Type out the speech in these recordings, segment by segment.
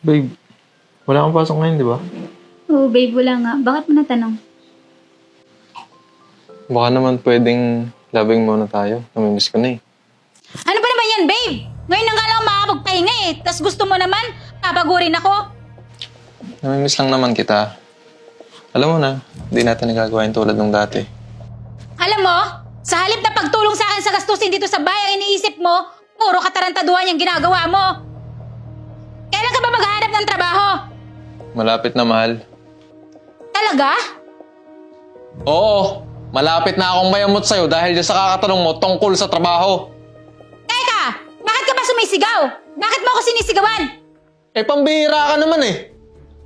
Babe, wala kang pasok ngayon, di ba? Oo, babe, wala nga. Bakit mo natanong? Baka naman pwedeng labing muna tayo. Namimiss ko na eh. Ano ba naman yan, babe? Ngayon na nga lang ako makakapagpahinga eh. Tapos gusto mo naman, papagurin ako. Namimiss lang naman kita. Alam mo na, hindi natin nagagawa yung tulad nung dati. Alam mo, sa halip na pagtulong sa akin sa gastusin dito sa bahay, ang iniisip mo, puro katarantaduhan yung ginagawa mo. Kailan ka ba maghahanap ng trabaho? Malapit na, mahal. Talaga? Oo! Malapit na akong mayamot sa'yo dahil dyan sa kakatanong mo tungkol sa trabaho. Teka, bakit ka ba sumisigaw? Bakit mo ako sinisigawan? Eh, pambihira ka naman eh.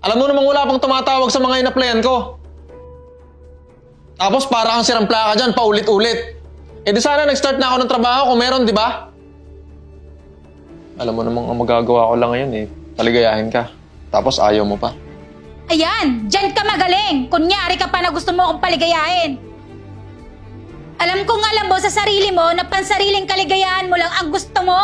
Alam mo namang wala pang tumatawag sa mga inaplayan ko. Tapos para kang sirampla ka dyan, paulit-ulit. Eh di sana nag-start na ako ng trabaho kung meron, di ba? Alam mo namang ang magagawa ko lang ngayon eh. Paligayahin ka. Tapos ayaw mo pa. Ayan, dyan ka magaling. Kunyari ka pa na gusto mo akong paligayahin. Alam kong alam mo sa sarili mo na pansariling kaligayahan mo lang ang gusto mo.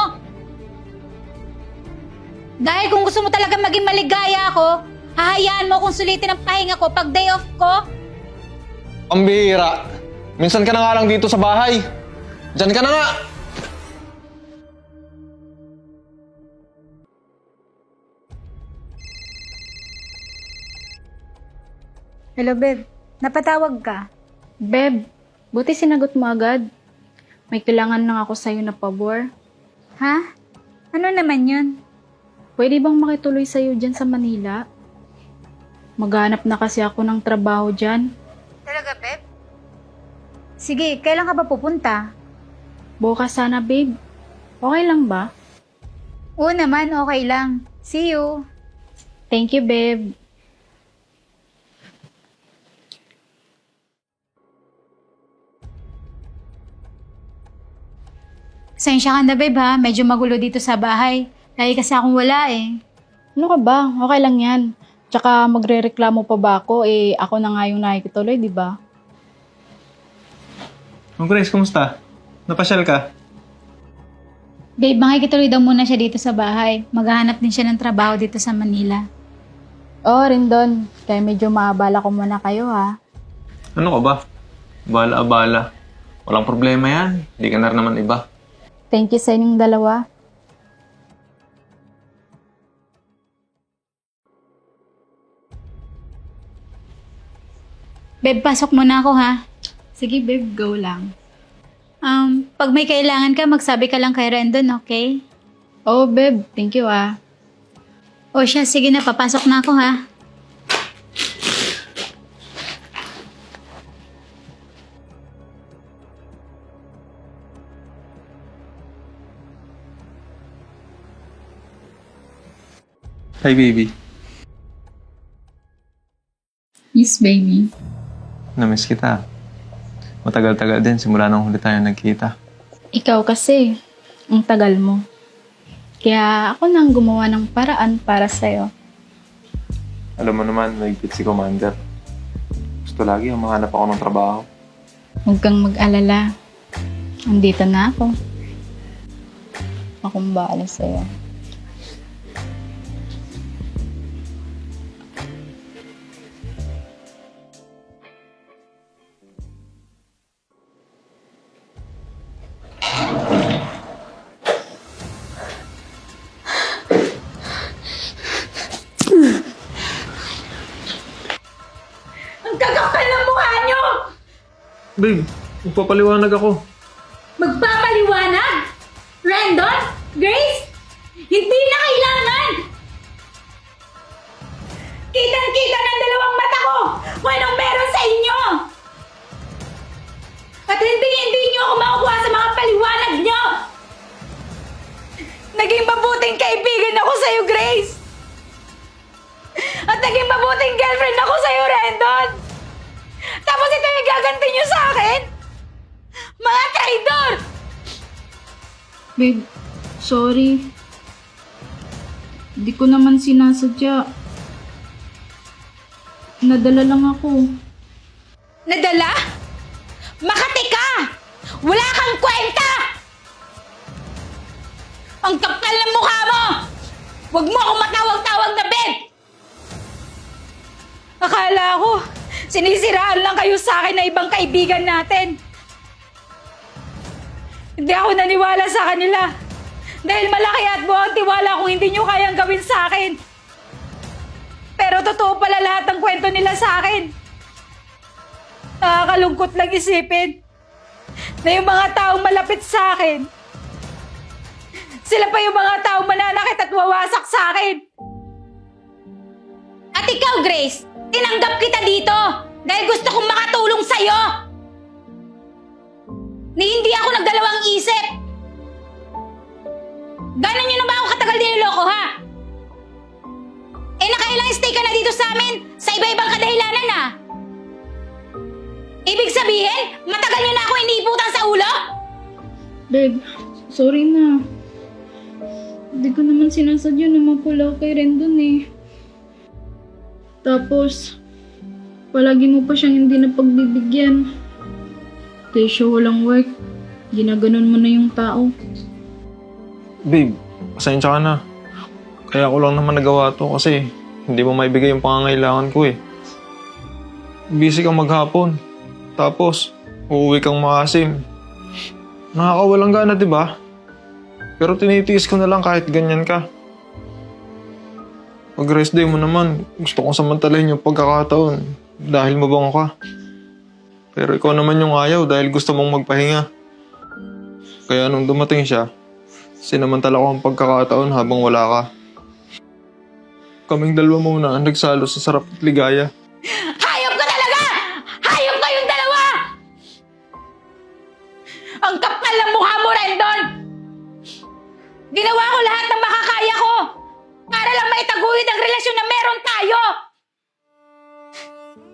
Dahil kung gusto mo talaga maging maligaya ako, hahayaan mo kung sulitin ang pahinga ko pag day off ko. Pambihira. Minsan ka na nga lang dito sa bahay. Diyan ka na nga. Hello, babe. Napatawag ka? Beb, buti sinagot mo agad. May kailangan lang ako sa'yo na pabor. Ha? Ano naman yun? Pwede bang makituloy sa'yo dyan sa Manila? Maghanap na kasi ako ng trabaho dyan. Talaga, babe? Sige, kailan ka ba pupunta? Bukas sana, babe. Okay lang ba? Oo naman, okay lang. See you. Thank you, babe. Sensya ka na, babe, ha? Medyo magulo dito sa bahay. Dahil kasi akong wala, eh. Ano ka ba? Okay lang yan. Tsaka magre-reklamo pa ba ako? Eh, ako na nga yung nakikituloy, di ba? Oh, Grace, kumusta? Napasyal ka? Babe, makikituloy daw muna siya dito sa bahay. Maghahanap din siya ng trabaho dito sa Manila. Oo, rin doon. Kaya medyo maabala ko muna kayo, ha? Ano ka ba? Abala-abala. Walang problema yan. Hindi ka na rin naman iba. Thank you sa inyong dalawa. Babe, pasok muna ako, ha? Sige, babe. Go lang. Pag may kailangan ka, magsabi ka lang kay Rendon, okay? Oh, babe. Thank you, ah. O siya, sige na, papasok na ako, ha? Hi, baby. Yes, baby. Namiss kita. Matagal-tagal din simula nung huli tayo nagkita. Ikaw kasi, ang tagal mo. Kaya ako nang gumawa ng paraan para sa'yo. Alam mo naman, nagpit si Commander. Gusto lagi ang mahanap ako ng trabaho. Huwag kang mag-alala. Andito na ako. Akong bahala sa'yo. Ang gagapal ng mukha nyo! Babe, magpapaliwanag ako. Magpapaliwanag? Rendon? Grace? Hindi na kailangan! Kitang-kita ng dalawang mata ko kung anong meron sa inyo! At hindi nyo ako makukuha sa mga paliwanag nyo! Naging mabuting kaibigan ako sa'yo, Grace! At naging mabuting girlfriend ako sa'yo, Rendon! Tapos ito yung gaganti nyo sa akin? Mga traidor! Babe, sorry. Hindi ko naman sinasadya. Nadala lang ako. Nadala? Makati ka! Wala kang kwenta! Ang kapal ng mukha mo! Huwag mo akong matawag-tawag na Akala ko, sinisiraan lang kayo sa akin na ibang kaibigan natin. Hindi ako naniwala sa kanila. Dahil malaki at buong tiwala kung hindi nyo kayang gawin sa akin. Pero totoo pala lahat ng kwento nila sa akin. Nakakalungkot lang isipin na yung mga taong malapit sa akin, sila pa yung mga taong mananakit at wawasak sa akin. At ikaw, Grace, tinanggap kita dito dahil gusto kong makatulong sa'yo. Ni hindi ako nagdalawang isip. Ganon nyo na ba ako katagal niloloko, ha? Eh, nakailang stay ka na dito sa amin sa iba-ibang kadahilanan, ha? Ibig sabihin, matagal nyo na ako iniiputan sa ulo? Babe, sorry na. Hindi ko naman sinasadya na mapula kay Rendon eh. Tapos, palagi mo pa siyang hindi napagbibigyan. Kesyo walang work, ginaganon mo na yung tao. Babe, pasensya ka na. Kaya ko lang naman nagawa to kasi hindi mo maibigay yung pangangailangan ko eh. Busy kang maghapon. Tapos, uuwi kang maasim. Nakakawalang gana, di ba? Pero tinitiis ko na lang kahit ganyan ka. Pag rest day mo naman, gusto kong samantalahin yung pagkakataon dahil mabango ka. Pero ikaw naman yung ayaw dahil gusto mong magpahinga. Kaya nung dumating siya, sinamantala ko ang pagkakataon habang wala ka. Kaming dalawa muna ang nagsalo sa sarap at ligaya. Hayop ka talaga! Hayop kayong dalawa! Ang kapal ng mukha mo, Rendon! Ginawa ko lahat ng makakaya ko para lang maitaguyod ang relasyon na meron tayo!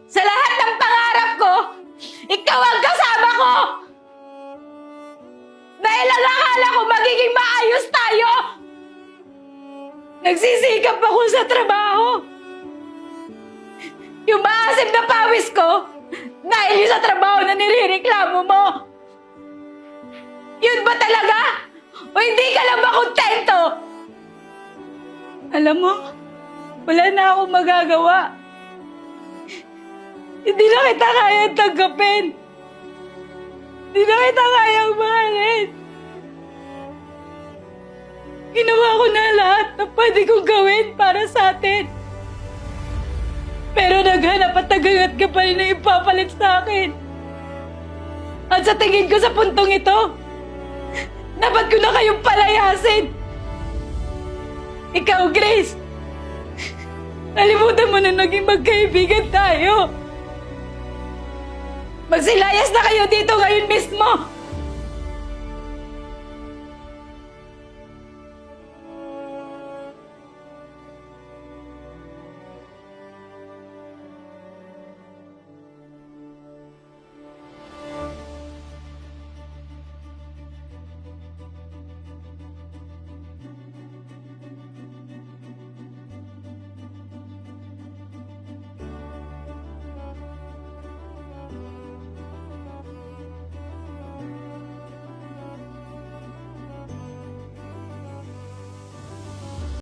Sa lahat ng pangarap ko, ikaw ang kasama ko! Dahil ang akala ko magiging maayos tayo! Nagsisikap ako sa trabaho! Yung maasim na pawis ko dahil yung sa trabaho na nirereklamo mo! Yun ba talaga? O hindi ka lang ba kontento? Alam mo, wala na akong magagawa. Hindi na kita kayang tanggapin. Hindi na kita kayang mahalin. Ginawa ko na lahat na pwede kong gawin para sa atin. Pero naghanap at nagagat ka pa rin na ipapalit sa akin. At sa tingin ko sa puntong ito, dapat ko na kayong palayasin. Ikaw, Grace, nalimutan mo na naging magkaibigan tayo. Magsilayas na kayo dito ngayon mismo.